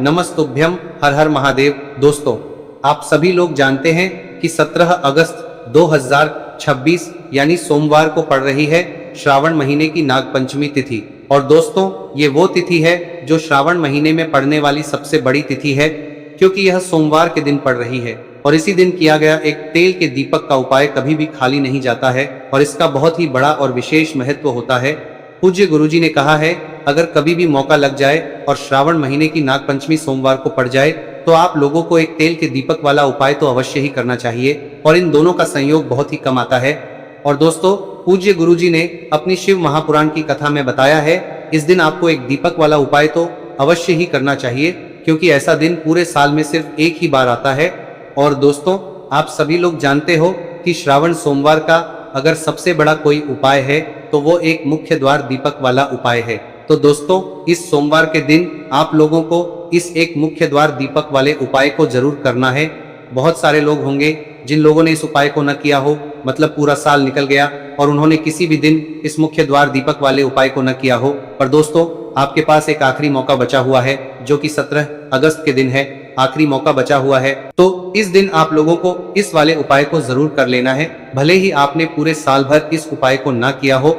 नमस्तुभ्यम, हर हर महादेव। दोस्तों, आप सभी लोग जानते हैं कि 17 अगस्त 2026 यानी सोमवार को पड़ रही है श्रावण महीने की नागपंचमी तिथि। और दोस्तों, ये वो तिथि है जो श्रावण महीने में पड़ने वाली सबसे बड़ी तिथि है, क्योंकि यह सोमवार के दिन पड़ रही है। और इसी दिन किया गया एक तेल के दीपक का उपाय कभी भी खाली नहीं जाता है और इसका बहुत ही बड़ा और विशेष महत्व होता है। पूज्य गुरुजी ने कहा है, अगर कभी भी मौका लग जाए और श्रावण महीने की नागपंचमी सोमवार को पड़ जाए तो आप लोगों को एक तेल के दीपक वाला उपाय तो अवश्य ही करना चाहिए। और इन दोनों का संयोग बहुत ही कम आता है। और दोस्तों, पूज्य गुरुजी ने अपनी शिव महापुराण की कथा में बताया है, इस दिन आपको एक दीपक वाला उपाय तो अवश्य ही करना चाहिए, क्योंकि ऐसा दिन पूरे साल में सिर्फ एक ही बार आता है। और दोस्तों, आप सभी लोग जानते हो कि श्रावण सोमवार का अगर सबसे बड़ा कोई उपाय है तो वो एक मुख्य द्वार दीपक वाला उपाय है। तो दोस्तों, इस सोमवार के दिन आप लोगों को इस एक मुख्य द्वार दीपक वाले उपाय को जरूर करना है। बहुत सारे लोग होंगे जिन लोगों ने इस उपाय को न किया हो, मतलब पूरा साल निकल गया और उन्होंने किसी भी दिन इस मुख्य द्वार दीपक वाले उपाय को न किया हो। पर दोस्तों, आपके पास एक आखिरी मौका बचा हुआ है, जो कि 17 अगस्त के दिन है। आखिरी मौका बचा हुआ है, तो इस दिन आप लोगों को इस वाले उपाय को जरूर कर लेना है। भले ही आपने पूरे साल भर इस उपाय को ना किया हो,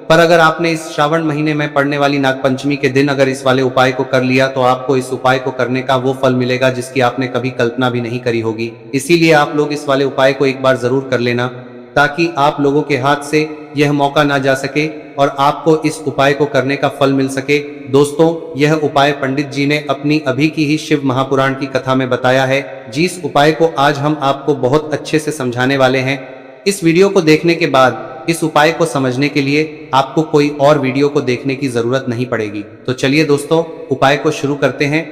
पर अगर आपने इस श्रावण महीने में पड़ने वाली नागपंचमी के दिन अगर इस वाले उपाय को कर लिया तो आपको इस उपाय को करने का वो फल मिलेगा जिसकी आपने कभी कल्पना भी नहीं करी होगी। इसीलिए आप लोग इस वाले उपाय को एक बार जरूर कर लेना, ताकि आप लोगों के हाथ से यह मौका ना जा सके और आपको इस उपाय को करने का फल मिल सके। दोस्तों, यह उपाय पंडित जी ने अपनी अभी की ही शिव महापुराण की कथा में बताया है, जिस उपाय को आज हम आपको बहुत अच्छे से समझाने वाले हैं। इस वीडियो को देखने के बाद इस उपाय को समझने के लिए आपको कोई और वीडियो को देखने की जरूरत नहीं पड़ेगी। तो चलिए दोस्तों, उपाय को शुरू करते हैं।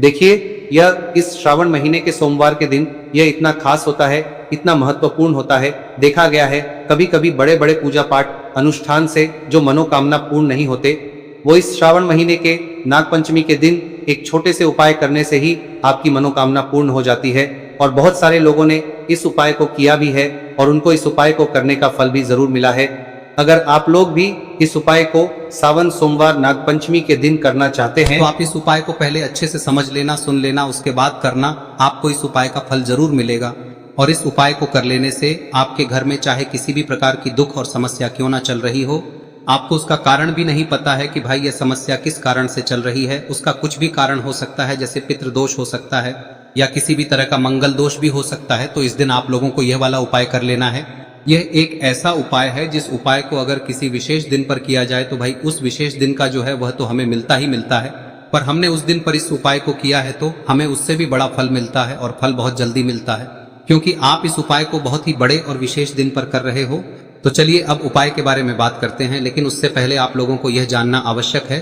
देखिए, यह इस श्रावण महीने के सोमवार के दिन यह इतना खास होता है, इतना महत्वपूर्ण होता है। देखा गया है कभी कभी बड़े बड़े पूजा पाठ अनुष्ठान से जो मनोकामना पूर्ण नहीं होते, वो इस श्रावण महीने के नागपंचमी के दिन एक छोटे से उपाय करने से ही आपकी मनोकामना पूर्ण हो जाती है। और बहुत सारे लोगों ने इस उपाय को किया भी है और उनको इस उपाय को करने का फल भी जरूर मिला है। अगर आप लोग भी इस उपाय को सावन सोमवार नागपंचमी के दिन करना चाहते हैं तो आप इस उपाय को पहले अच्छे से समझ लेना, सुन लेना, उसके बाद करना। आपको इस उपाय का फल जरूर मिलेगा। और इस उपाय को कर लेने से आपके घर में चाहे किसी भी प्रकार की दुख और समस्या क्यों ना चल रही हो, आपको उसका कारण भी नहीं पता है कि भाई यह समस्या किस कारण से चल रही है, उसका कुछ भी कारण हो सकता है, जैसे पितृदोष हो सकता है या किसी भी तरह का मंगल दोष भी हो सकता है। तो इस दिन आप लोगों को यह वाला उपाय कर लेना है। यह एक ऐसा उपाय है जिस उपाय को अगर किसी विशेष दिन पर किया जाए तो भाई उस विशेष दिन का जो है वह तो हमें मिलता ही मिलता है। पर हमने उस दिन पर इस उपाय को किया है तो हमें उससे भी बड़ा फल मिलता है और फल बहुत जल्दी मिलता है, क्योंकि आप इस उपाय को बहुत ही बड़े और विशेष दिन पर कर रहे हो। तो चलिए अब उपाय के बारे में बात करते हैं, लेकिन उससे पहले आप लोगों को यह जानना आवश्यक है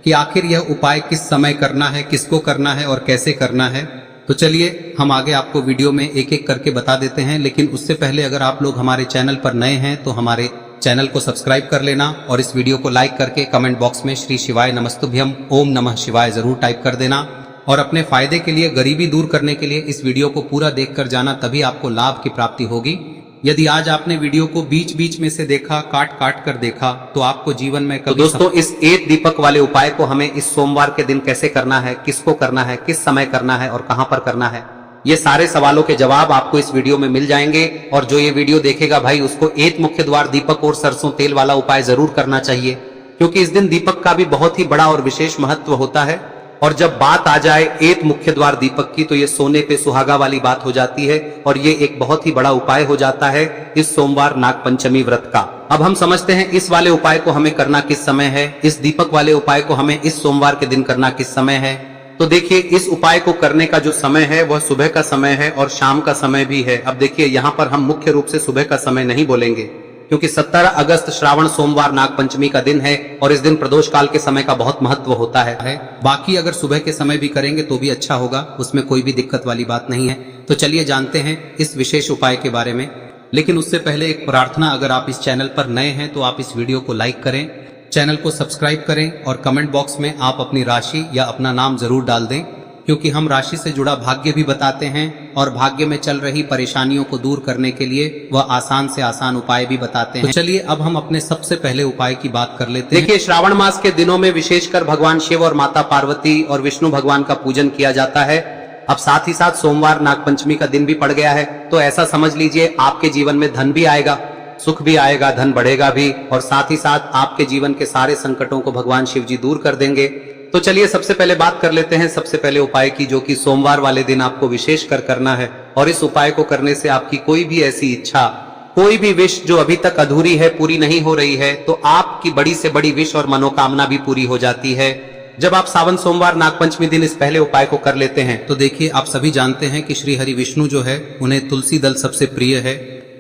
कि आखिर यह उपाय किस समय करना है, किसको करना है और कैसे करना है। तो चलिए हम आगे आपको वीडियो में एक एक करके बता देते हैं, लेकिन उससे पहले अगर आप लोग हमारे चैनल पर नए हैं तो हमारे चैनल को सब्सक्राइब कर लेना और इस वीडियो को लाइक करके कमेंट बॉक्स में श्री शिवाय नमस्तुभ्यम ओम नमः शिवाय जरूर टाइप कर देना। और अपने फायदे के लिए, गरीबी दूर करने के लिए इस वीडियो को पूरा देखकर जाना, तभी आपको लाभ की प्राप्ति होगी। यदि आज आपने वीडियो को बीच बीच में से देखा, काट काट कर देखा, तो आपको जीवन में कभी दोस्तों, इस एक दीपक वाले उपाय को हमें इस सोमवार के दिन कैसे करना है, किसको करना है, किस समय करना है और कहां पर करना है, ये सारे सवालों के जवाब आपको इस वीडियो में मिल जाएंगे। और जो ये वीडियो देखेगा भाई, उसको एक मुख्य द्वार दीपक और सरसों तेल वाला उपाय जरूर करना चाहिए, क्योंकि इस दिन दीपक का भी बहुत ही बड़ा और विशेष महत्व होता है। और जब बात आ जाए एक मुख्य द्वार दीपक की, तो ये सोने पे सुहागा वाली बात हो जाती है और ये एक बहुत ही बड़ा उपाय हो जाता है इस सोमवार नागपंचमी व्रत का। अब हम समझते हैं इस वाले उपाय को हमें करना किस समय है, इस दीपक वाले उपाय को हमें इस सोमवार के दिन करना किस समय है। तो देखिए, इस उपाय को करने का जो समय है वह सुबह का समय है और शाम का समय भी है। अब देखिए, यहाँ पर हम मुख्य रूप से सुबह का समय नहीं बोलेंगे, क्योंकि 17 अगस्त श्रावण सोमवार नागपंचमी का दिन है और इस दिन प्रदोष काल के समय का बहुत महत्व होता है। बाकी अगर सुबह के समय भी करेंगे तो भी अच्छा होगा, उसमें कोई भी दिक्कत वाली बात नहीं है। तो चलिए जानते हैं इस विशेष उपाय के बारे में। लेकिन उससे पहले एक प्रार्थना, अगर आप इस चैनल पर नए हैं तो आप इस वीडियो को लाइक करें, चैनल को सब्सक्राइब करें और कमेंट बॉक्स में आप अपनी राशि या अपना नाम जरूर डाल दें, क्योंकि हम राशि से जुड़ा भाग्य भी बताते हैं और भाग्य में चल रही परेशानियों को दूर करने के लिए वह आसान से आसान उपाय भी बताते हैं। तो चलिए अब हम अपने सबसे पहले उपाय की बात कर लेते हैं। देखिए, श्रावण मास के दिनों में विशेषकर भगवान शिव और माता पार्वती और विष्णु भगवान का पूजन किया जाता है। अब साथ ही साथ सोमवार नागपंचमी का दिन भी पड़ गया है, तो ऐसा समझ लीजिए आपके जीवन में धन भी आएगा, सुख भी आएगा, धन बढ़ेगा भी, और साथ ही साथ आपके जीवन के सारे संकटों को भगवान शिव जी दूर कर देंगे। तो चलिए सबसे पहले बात कर लेते हैं सबसे पहले उपाय की, जो कि सोमवार वाले दिन आपको विशेष कर करना है। और इस उपाय को करने से आपकी कोई भी ऐसी इच्छा, कोई भी विश जो अभी तक अधूरी है, पूरी नहीं हो रही है, तो आपकी बड़ी से बड़ी विश और मनोकामना भी पूरी हो जाती है जब आप सावन सोमवार नागपंचमी दिन इस पहले उपाय को कर लेते हैं। तो देखिए, आप सभी जानते हैं कि श्री हरि विष्णु जो है उन्हें तुलसी दल सबसे प्रिय है।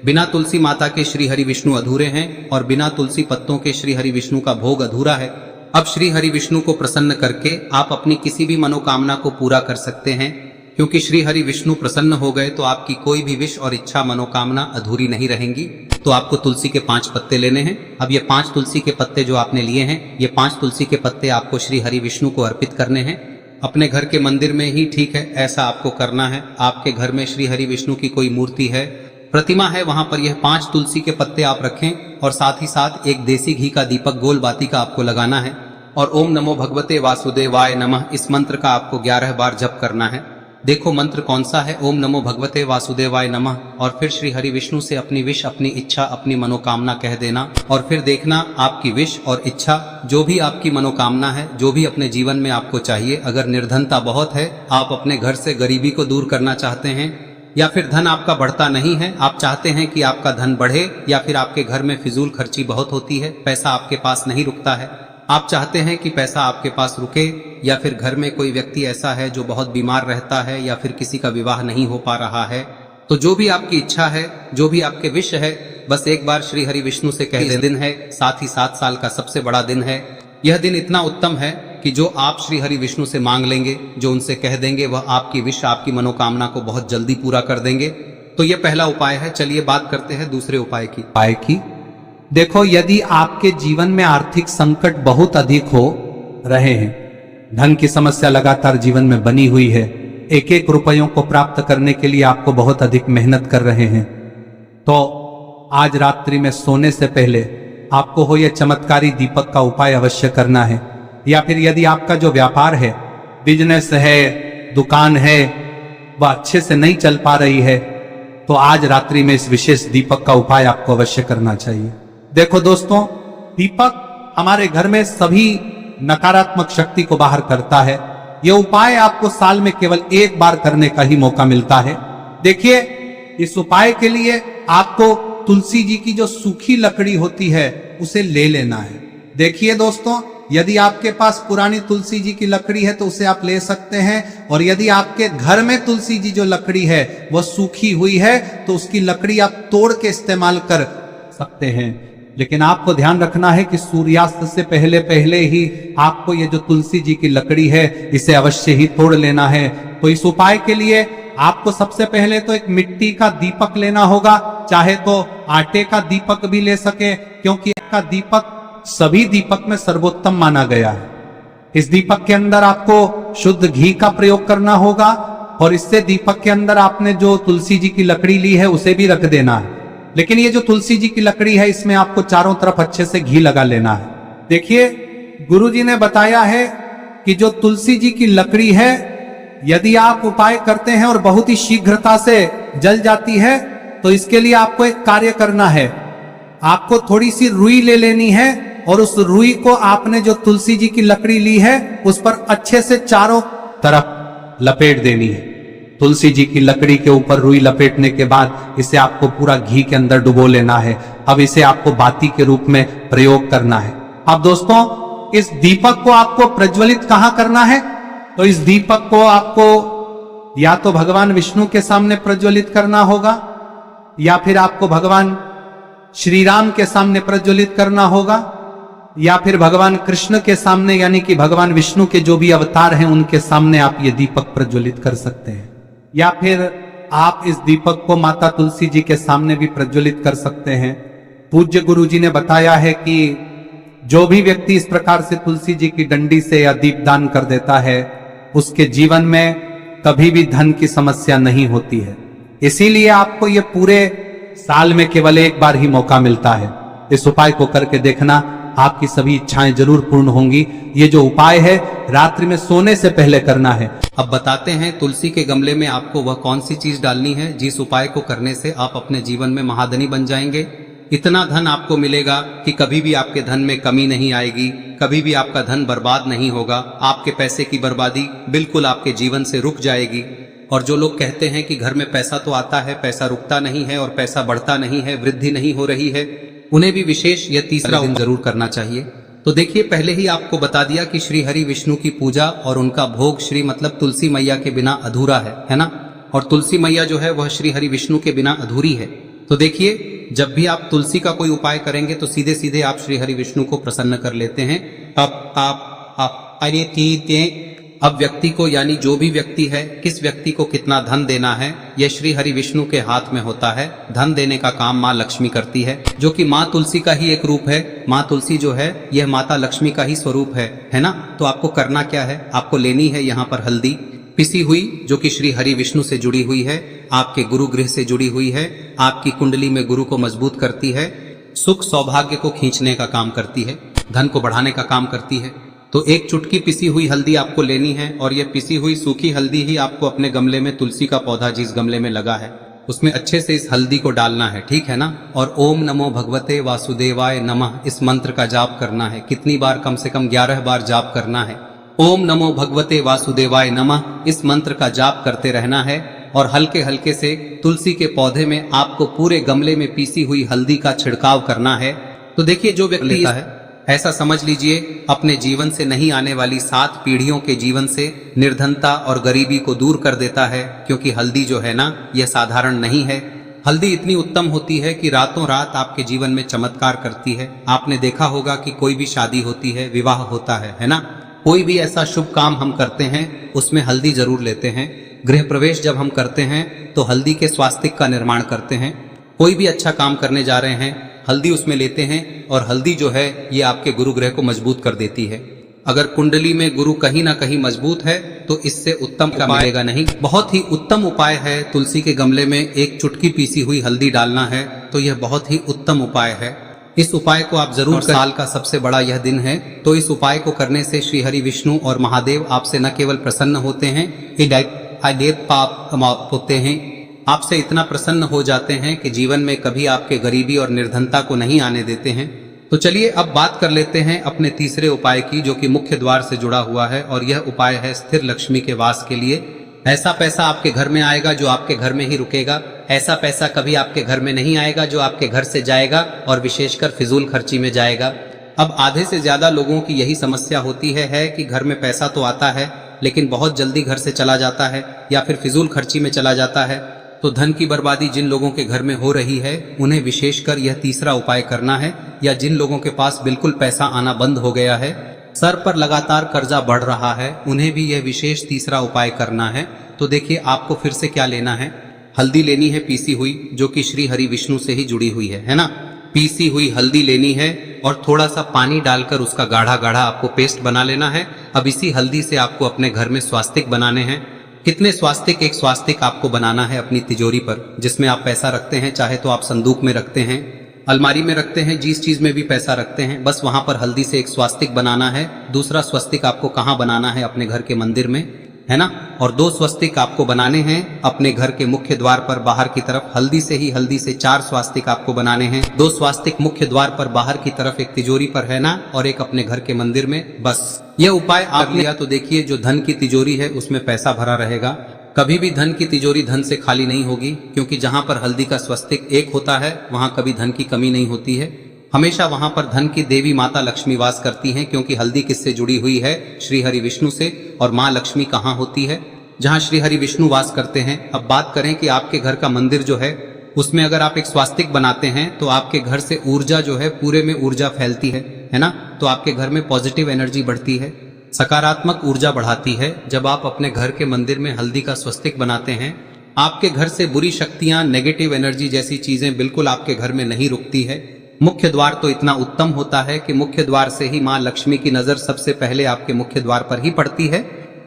बिना तुलसी माता के श्री हरि विष्णु अधूरे हैं और बिना तुलसी पत्तों के श्री हरि विष्णु का भोग अधूरा है। अब श्री हरि विष्णु को प्रसन्न करके आप अपनी किसी भी मनोकामना को पूरा कर सकते हैं, क्योंकि श्री हरि विष्णु प्रसन्न हो गए तो आपकी कोई भी विश और इच्छा मनोकामना अधूरी नहीं रहेंगी। तो आपको तुलसी के 5 पत्ते लेने हैं। अब ये 5 तुलसी के पत्ते जो आपने लिए हैं, ये 5 तुलसी के पत्ते आपको श्री हरि विष्णु को अर्पित करने हैं। अपने घर के मंदिर में ही ठीक है, ऐसा आपको करना है। आपके घर में श्री हरि विष्णु की कोई मूर्ति है, प्रतिमा है, वहां पर यह 5 तुलसी के पत्ते आप रखें और साथ ही साथ एक देसी घी का दीपक गोल बाती का आपको लगाना है और ओम नमो भगवते वासुदेवाय नमः इस मंत्र का आपको 11 बार जप करना है। देखो मंत्र कौन सा है, ओम नमो भगवते वासुदेवाय नमः, और फिर श्री हरि विष्णु से अपनी विश, अपनी इच्छा, अपनी मनोकामना कह देना और फिर देखना आपकी विश और इच्छा, जो भी आपकी मनोकामना है, जो भी अपने जीवन में आपको चाहिए। अगर निर्धनता बहुत है, आप अपने घर से गरीबी को दूर करना चाहते हैं, या फिर धन आपका बढ़ता नहीं है, आप चाहते हैं कि आपका धन बढ़े, या फिर आपके घर में फिजूल खर्ची बहुत होती है, पैसा आपके पास नहीं रुकता है, आप चाहते हैं कि पैसा आपके पास रुके, या फिर घर में कोई व्यक्ति ऐसा है जो बहुत बीमार रहता है, या फिर किसी का विवाह नहीं हो पा रहा है, तो जो भी आपकी इच्छा है, जो भी आपके विश है, बस एक बार श्री हरि विष्णु से कह दें। दिन है, साथ ही 7 साल का सबसे बड़ा दिन है। यह दिन इतना उत्तम है कि जो आप श्री हरि विष्णु से मांग लेंगे, जो उनसे कह देंगे, वह आपकी विश, आपकी मनोकामना को बहुत जल्दी पूरा कर देंगे। तो यह पहला उपाय है। चलिए बात करते हैं दूसरे उपाय की। देखो, यदि आपके जीवन में आर्थिक संकट बहुत अधिक हो रहे हैं, धन की समस्या लगातार जीवन में बनी हुई है, एक एक रुपयों को प्राप्त करने के लिए आपको बहुत अधिक मेहनत कर रहे हैं, तो आज रात्रि में सोने से पहले आपको हो यह चमत्कारी दीपक का उपाय अवश्य करना है। या फिर यदि आपका जो व्यापार है, बिजनेस है, दुकान है, वह अच्छे से नहीं चल पा रही है, तो आज रात्रि में इस विशेष दीपक का उपाय आपको अवश्य करना चाहिए। देखो दोस्तों, दीपक हमारे घर में सभी नकारात्मक शक्ति को बाहर करता है। यह उपाय आपको साल में केवल 1 बार करने का ही मौका मिलता है। देखिए, इस उपाय के लिए आपको तुलसी जी की जो सूखी लकड़ी होती है उसे ले लेना है। देखिए दोस्तों, यदि आपके पास पुरानी तुलसी जी की लकड़ी है तो उसे आप ले सकते हैं, और यदि आपके घर में तुलसी जी जो लकड़ी है वह सूखी हुई है तो उसकी लकड़ी आप तोड़ के इस्तेमाल कर सकते हैं। लेकिन आपको ध्यान रखना है कि सूर्यास्त से पहले पहले ही आपको ये जो तुलसी जी की लकड़ी है इसे अवश्य ही तोड़ लेना है। तो इस उपाय के लिए आपको सबसे पहले तो एक मिट्टी का दीपक लेना होगा, चाहे तो आटे का दीपक भी ले सके, क्योंकि का दीपक सभी दीपक में सर्वोत्तम माना गया है। इस दीपक के अंदर आपको शुद्ध घी का प्रयोग करना होगा, और इससे दीपक के अंदर आपने जो तुलसी जी की लकड़ी ली है उसे भी रख देना है। लेकिन ये जो तुलसी जी की लकड़ी है, इसमें आपको चारों तरफ अच्छे से घी लगा लेना है। देखिए, गुरु जी ने बताया है कि जो तुलसी जी की लकड़ी है, यदि आप उपाय करते हैं और बहुत ही शीघ्रता से जल जाती है, तो इसके लिए आपको एक कार्य करना है। आपको थोड़ी सी रुई ले लेनी है और उस रुई को आपने जो तुलसी जी की लकड़ी ली है उस पर अच्छे से चारों तरफ लपेट देनी है। तुलसी जी की लकड़ी के ऊपर रुई लपेटने के बाद इसे आपको पूरा घी के अंदर डुबो लेना है। अब इसे आपको बाती के रूप में प्रयोग करना है। अब दोस्तों, इस दीपक को आपको प्रज्वलित कहां करना है? तो इस दीपक को आपको या तो भगवान विष्णु के सामने प्रज्वलित करना होगा, या फिर आपको भगवान श्री राम के सामने प्रज्वलित करना होगा, या फिर भगवान कृष्ण के सामने, यानी कि भगवान विष्णु के जो भी अवतार हैं उनके सामने आप ये दीपक प्रज्वलित कर सकते हैं। या फिर आप इस दीपक को माता तुलसी जी के सामने भी प्रज्वलित कर सकते हैं। पूज्य गुरु जी ने बताया है कि जो भी व्यक्ति इस प्रकार से तुलसी जी की डंडी से या दीपदान कर देता है, उसके जीवन में कभी भी धन की समस्या नहीं होती है। इसीलिए आपको ये पूरे साल में केवल एक बार ही मौका मिलता है। इस उपाय को करके देखना, आपकी सभी इच्छाएं जरूर पूर्ण होंगी। ये जो उपाय है रात्रि में सोने से पहले करना है। अब बताते हैं तुलसी के गमले में आपको वह कौन सी चीज डालनी है जिस उपाय को करने से आप अपने जीवन में महाधनी बन जाएंगे। इतना धन आपको मिलेगा कि कभी भी आपके धन में कमी नहीं आएगी, कभी भी आपका धन बर्बाद नहीं होगा। आपके पैसे की बर्बादी बिल्कुल आपके जीवन से रुक जाएगी। और जो लोग कहते हैं कि घर में पैसा तो आता है, पैसा रुकता नहीं है और पैसा बढ़ता नहीं है, वृद्धि नहीं हो रही है, उन्हें भी विशेष यह तीसरा दिन जरूर करना चाहिए। तो देखिए, पहले ही आपको बता दिया कि श्री हरि विष्णु की पूजा और उनका भोग श्री मतलब तुलसी मैया के बिना अधूरा है ना। और तुलसी मैया जो है वह श्री हरि विष्णु के बिना अधूरी है। तो देखिए, जब भी आप तुलसी का कोई उपाय करेंगे तो सीधे सीधे आप श्री हरि विष्णु को प्रसन्न कर लेते हैं। अब व्यक्ति को, यानी जो भी व्यक्ति है, किस व्यक्ति को कितना धन देना है, यह श्री हरि विष्णु के हाथ में होता है। धन देने का काम माँ लक्ष्मी करती है, जो कि माँ तुलसी का ही एक रूप है। माँ तुलसी जो है यह माता लक्ष्मी का ही स्वरूप है ना। तो आपको करना क्या है, आपको लेनी है यहाँ पर हल्दी पिसी हुई, जो कि श्री हरि विष्णु से जुड़ी हुई है, आपके गुरु गृह से जुड़ी हुई है, आपकी कुंडली में गुरु को मजबूत करती है, सुख सौभाग्य को खींचने का काम करती है, धन को बढ़ाने का काम करती है। तो एक चुटकी पिसी हुई हल्दी आपको लेनी है और यह पिसी हुई सूखी हल्दी ही आपको अपने गमले में, तुलसी का पौधा जिस गमले में लगा है उसमें अच्छे से इस हल्दी को डालना है, ठीक है ना। और ओम नमो भगवते वासुदेवाय नमः इस मंत्र का जाप करना है। कितनी बार? कम से कम 11 बार जाप करना है। ओम नमो भगवते वासुदेवाय नमः इस मंत्र का जाप करते रहना है। और हल्के हल्के से तुलसी के पौधे में आपको पूरे गमले में पीसी हुई हल्दी का छिड़काव करना है। तो देखिए, जो व्यक्ति लेता है, ऐसा समझ लीजिए अपने जीवन से नहीं आने वाली 7 पीढ़ियों के जीवन से निर्धनता और गरीबी को दूर कर देता है। क्योंकि हल्दी जो है ना, यह साधारण नहीं है। हल्दी इतनी उत्तम होती है कि रातों रात आपके जीवन में चमत्कार करती है। आपने देखा होगा कि कोई भी शादी होती है, विवाह होता है ना, कोई भी ऐसा शुभ काम हम करते हैं उसमें हल्दी जरूर लेते हैं। गृह प्रवेश जब हम करते हैं तो हल्दी के स्वास्तिक का निर्माण करते हैं। कोई भी अच्छा काम करने जा रहे हैं, हल्दी उसमें लेते हैं। और हल्दी जो है ये आपके गुरु ग्रह को मजबूत कर देती है। अगर कुंडली में गुरु कहीं ना कहीं मजबूत है तो इससे उत्तम का मिलेगा नहीं। बहुत ही उत्तम उपाय है, तुलसी के गमले में एक चुटकी पीसी हुई हल्दी डालना है। तो यह बहुत ही उत्तम उपाय है। इस उपाय को आप जरूर, साल का सबसे बड़ा यह दिन है, तो इस उपाय को करने से श्री हरि विष्णु और महादेव आपसे न केवल प्रसन्न होते हैं, होते हैं, आपसे इतना प्रसन्न हो जाते हैं कि जीवन में कभी आपके गरीबी और निर्धनता को नहीं आने देते हैं। तो चलिए अब बात कर लेते हैं अपने तीसरे उपाय की, जो कि मुख्य द्वार से जुड़ा हुआ है। और यह उपाय है स्थिर लक्ष्मी के वास के लिए। ऐसा पैसा आपके घर में आएगा जो आपके घर में ही रुकेगा। ऐसा पैसा कभी आपके घर में नहीं आएगा जो आपके घर से जाएगा और विशेषकर फिजूल खर्ची में जाएगा। अब आधे से ज्यादा लोगों की यही समस्या होती है कि घर में पैसा तो आता है लेकिन बहुत जल्दी घर से चला जाता है या फिर फिजूल खर्ची में चला जाता है। तो धन की बर्बादी जिन लोगों के घर में हो रही है उन्हें विशेषकर यह तीसरा उपाय करना है। या जिन लोगों के पास बिल्कुल पैसा आना बंद हो गया है, सर पर लगातार कर्जा बढ़ रहा है, उन्हें भी यह विशेष तीसरा उपाय करना है। तो देखिए, आपको फिर से क्या लेना है, हल्दी लेनी है पीसी हुई, जो कि श्री हरि विष्णु से ही जुड़ी हुई है ना। पीसी हुई हल्दी लेनी है और थोड़ा सा पानी डालकर उसका गाढ़ा गाढ़ा आपको पेस्ट बना लेना है। अब इसी हल्दी से आपको अपने घर में स्वास्तिक बनाने हैं। कितने स्वास्तिक? एक स्वास्तिक आपको बनाना है अपनी तिजोरी पर, जिसमें आप पैसा रखते हैं। चाहे तो आप संदूक में रखते हैं, अलमारी में रखते हैं, जिस चीज में भी पैसा रखते हैं, बस वहां पर हल्दी से एक स्वास्तिक बनाना है। दूसरा स्वस्तिक आपको कहाँ बनाना है? अपने घर के मंदिर में, है ना। और 2 स्वस्तिक आपको बनाने हैं अपने घर के मुख्य द्वार पर बाहर की तरफ। हल्दी से 4 स्वास्तिक आपको बनाने हैं। 2 स्वास्तिक मुख्य द्वार पर बाहर की तरफ, एक तिजोरी पर, है ना, और एक अपने घर के मंदिर में। बस यह उपाय आप लिया तो देखिए, जो धन की तिजोरी है उसमें पैसा भरा रहेगा। कभी भी धन की तिजोरी धन से खाली नहीं होगी, क्योंकि जहां पर हल्दी का स्वस्तिक एक होता है वहां कभी धन की कमी नहीं होती है। हमेशा वहां पर धन की देवी माता लक्ष्मी वास करती हैं, क्योंकि हल्दी किससे जुड़ी हुई है? श्री हरि विष्णु से। और माँ लक्ष्मी कहाँ होती है? जहाँ श्री हरि विष्णु वास करते हैं। अब बात करें कि आपके घर का मंदिर जो है उसमें अगर आप एक स्वास्तिक बनाते हैं तो आपके घर से ऊर्जा जो है, पूरे में ऊर्जा फैलती है ना। तो आपके घर में पॉजिटिव एनर्जी बढ़ती है, सकारात्मक ऊर्जा बढ़ाती है। जब आप अपने घर के मंदिर में हल्दी का स्वस्तिक बनाते हैं, आपके घर से बुरी शक्तियां, नेगेटिव एनर्जी जैसी चीजें बिल्कुल आपके घर में नहीं रुकती है। मुख्य द्वार तो इतना उत्तम होता है कि मुख्य द्वार से ही माँ लक्ष्मी की नजर सबसे पहले आपके मुख्य द्वार पर ही पड़ती है।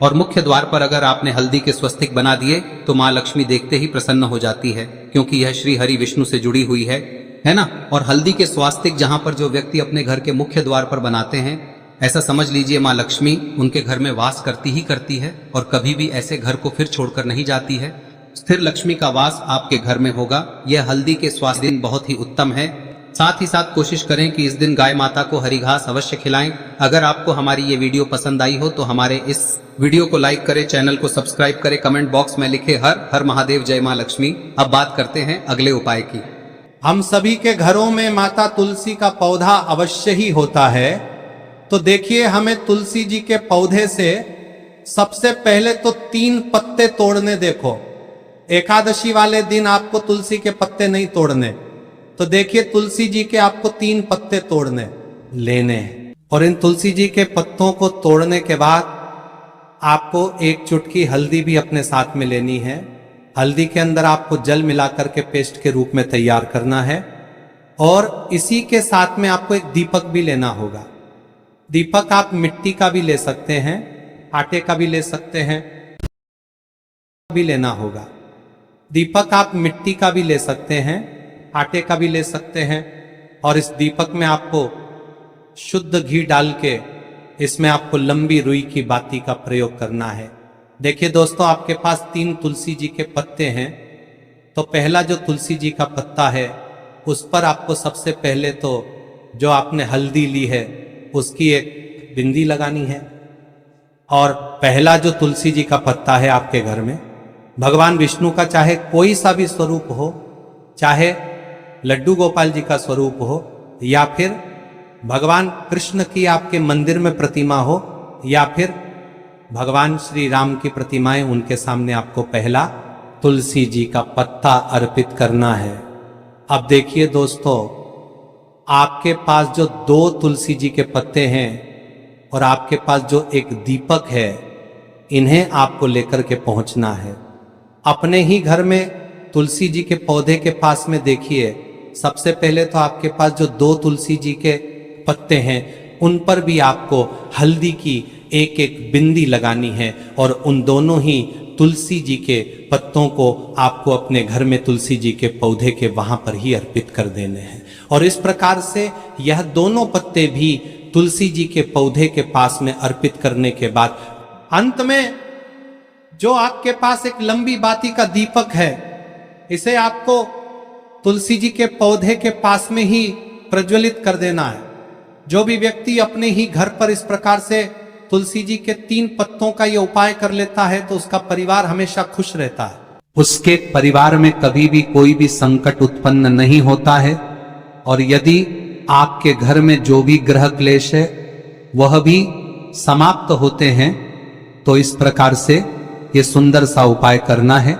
और मुख्य द्वार पर अगर आपने हल्दी के स्वस्तिक बना दिए तो माँ लक्ष्मी देखते ही प्रसन्न हो जाती है, क्योंकि यह श्री हरि विष्णु से जुड़ी हुई है ना। और हल्दी के स्वास्तिक जहां पर जो व्यक्ति अपने घर के मुख्य द्वार पर बनाते हैं, ऐसा समझ लीजिए माँ लक्ष्मी उनके घर में वास करती ही करती है और कभी भी ऐसे घर को फिर छोड़कर नहीं जाती है। स्थिर लक्ष्मी का वास आपके घर में होगा। यह हल्दी के स्वास्थ्य दिन बहुत ही उत्तम है। साथ ही साथ कोशिश करें कि इस दिन गाय माता को हरी घास अवश्य खिलाएं। अगर आपको हमारी ये वीडियो पसंद आई हो तो हमारे इस वीडियो को लाइक करें, चैनल को सब्सक्राइब करें, कमेंट बॉक्स में लिखे हर हर महादेव, जय माँ लक्ष्मी। अब बात करते हैं अगले उपाय की। हम सभी के घरों में माता तुलसी का पौधा अवश्य ही होता है। तो देखिए, हमें तुलसी जी के पौधे से सबसे पहले तो 3 पत्ते तोड़ने। देखो, एकादशी वाले दिन आपको तुलसी के पत्ते नहीं तोड़ने, तो देखिए तुलसी जी के आपको 3 पत्ते तोड़ने लेने। और इन तुलसी जी के पत्तों को तोड़ने के बाद आपको 1 चुटकी हल्दी भी अपने साथ में लेनी है। हल्दी के अंदर आपको जल मिलाकर के पेस्ट के रूप में तैयार करना है। और इसी के साथ में आपको एक दीपक भी लेना होगा। दीपक आप मिट्टी का भी ले सकते हैं, आटे का भी ले सकते हैं, भी लेना होगा। दीपक आप मिट्टी का भी ले सकते हैं, आटे का भी ले सकते हैं। और इस दीपक में आपको शुद्ध घी डाल के इसमें आपको लंबी रुई की बाती का प्रयोग करना है। देखिए दोस्तों, आपके पास 3 तुलसी जी के पत्ते हैं। तो पहला जो तुलसी जी का पत्ता है उस पर आपको सबसे पहले तो जो आपने हल्दी ली है उसकी एक बिंदी लगानी है। और पहला जो तुलसी जी का पत्ता है आपके घर में, भगवान विष्णु का चाहे कोई सा भी स्वरूप हो, चाहे लड्डू गोपाल जी का स्वरूप हो, या फिर भगवान कृष्ण की आपके मंदिर में प्रतिमा हो, या फिर भगवान श्री राम की प्रतिमाएं, उनके सामने आपको पहला तुलसी जी का पत्ता अर्पित करना है। अब देखिए दोस्तों, आपके पास जो 2 तुलसी जी के पत्ते हैं और आपके पास जो एक दीपक है, इन्हें आपको लेकर के पहुंचना है। अपने ही घर में तुलसी जी के पौधे के पास में देखिए, सबसे पहले तो आपके पास जो 2 तुलसी जी के पत्ते हैं उन पर भी आपको हल्दी की एक बिंदी लगानी है। और उन दोनों ही तुलसी जी के पत्तों को आपको अपने घर में तुलसी जी के पौधे के वहां पर ही अर्पित कर देने हैं। और इस प्रकार से यह दोनों पत्ते भी तुलसी जी के पौधे के पास में अर्पित करने के बाद अंत में जो आपके पास एक लंबी बाती का दीपक है, इसे आपको तुलसी जी के पौधे के पास में ही प्रज्वलित कर देना है। जो भी व्यक्ति अपने ही घर पर इस प्रकार से तुलसी जी के 3 पत्तों का ये उपाय कर लेता है तो उसका परिवार हमेशा खुश रहता है। उसके परिवार में कभी भी कोई भी संकट उत्पन्न नहीं होता है। और यदि आपके घर में जो भी ग्रह क्लेश है वह भी समाप्त होते हैं, तो इस प्रकार से ये सुंदर सा उपाय करना है।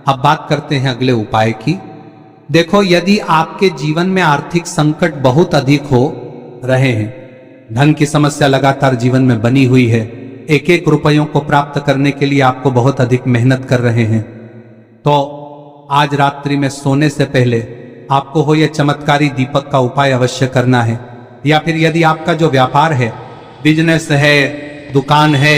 अब बात करते हैं अगले उपाय की। देखो, यदि आपके जीवन में आर्थिक संकट बहुत अधिक हो रहे हैं, धन की समस्या लगातार जीवन में बनी हुई है, एक एक रुपयों को प्राप्त करने के लिए आपको बहुत अधिक मेहनत कर रहे हैं, तो आज रात्रि में सोने से पहले आपको हो यह चमत्कारी दीपक का उपाय अवश्य करना है। या फिर यदि आपका जो व्यापार है, बिजनेस है, दुकान है,